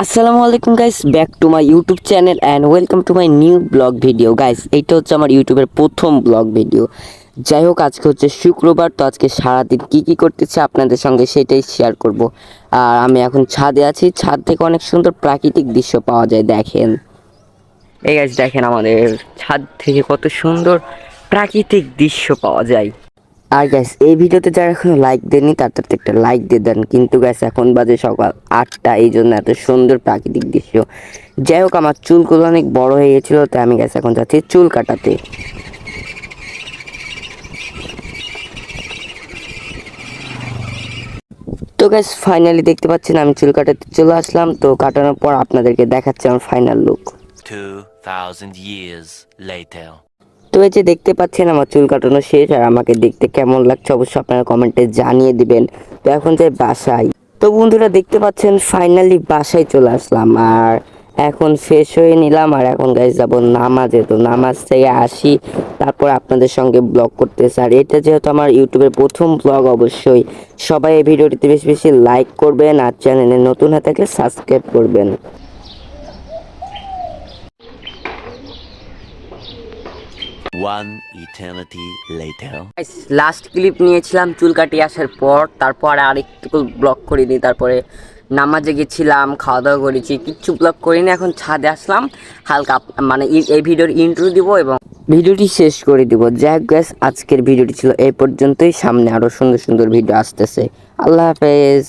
আসসালামু আলাইকুম guys, back to my YouTube channel and welcome to my new blog video. Guys, এইটা হচ্ছে আমার ইউটিউবের প্রথম ব্লগ ভিডিও। যাই হোক, আজকে হচ্ছে শুক্রবার, তো আজকে সারাদিন কী করতেছে আপনাদের সঙ্গে সেটাই শেয়ার করব। আর আমি এখন ছাদে আছি, ছাদ থেকে অনেক সুন্দর প্রাকৃতিক দৃশ্য পাওয়া যায়। দেখেন, এই গাইস দেখেন আমাদের ছাদ থেকে কত সুন্দর প্রাকৃতিক দৃশ্য পাওয়া যায়। আর গ্যাস, এই ভিডিওতে যারা এখনো লাইক দেননি তার একটা লাইক দিয়ে দেন। কিন্তু গ্যাস, এখন বাজে সকাল 8টা, এই জন্য এত সুন্দর প্রাকৃতিক দৃশ্য। যাই হোক, আমার চুলগুলো অনেক বড় হয়ে গেছিলো, তাই আমি গ্যাস এখন যাচ্ছি চুল কাটাতে। তো গ্যাস, ফাইনালি দেখতে পাচ্ছেন আমি চুল কাটাতে চলে আসলাম। তো কাটানোর পর আপনাদেরকে দেখাচ্ছি আমার ফাইনাল লুক। 2000 years later. তো এই যে দেখতে পাচ্ছেন আমার চুল কাটানো শেষ, আর আমাকে দেখতে কেমন লাগছে অবশ্যই আপনারা কমেন্টে জানিয়ে দিবেন। তো এখন যাই বাসায়। তো বন্ধুরা দেখতে পাচ্ছেন ফাইনালি বাসায় চলে আসলাম, আর এখন ফ্রেশ হয়ে নিলাম। আর এখন গাইস যাব নামাজে। তো নামাজ থেকে আসি, তারপর আপনাদের সঙ্গে ব্লগ করতেছি। আর এটা যেহেতু আমার ইউটিউবের প্রথম ব্লগ, অবশ্যই সবাই এই ভিডিওটিতে বেশি বেশি লাইক করবেন, আর চ্যানেলে নতুন হয়ে থাকলে সাবস্ক্রাইব করবেন। One eternity later. Last clip নিয়েছিলাম চুল কাটিয়ে আসার পর, তারপরে আরেকটু ব্লগ করিনি। তারপরে নামাজে গেছিলাম, খাওয়া দাওয়া করেছি, কিচ্ছু ব্লগ করিনি। এখন ছাদে আসলাম, হালকা মানে এই ভিডিওর ইন্ট্রো দিব এবং ভিডিওটি শেষ করে দিব। যাই হোক গ্যাস, আজকের ভিডিওটি ছিল এই পর্যন্তই। সামনে আরও সুন্দর সুন্দর ভিডিও আসতেছে। আল্লাহ হাফেজ।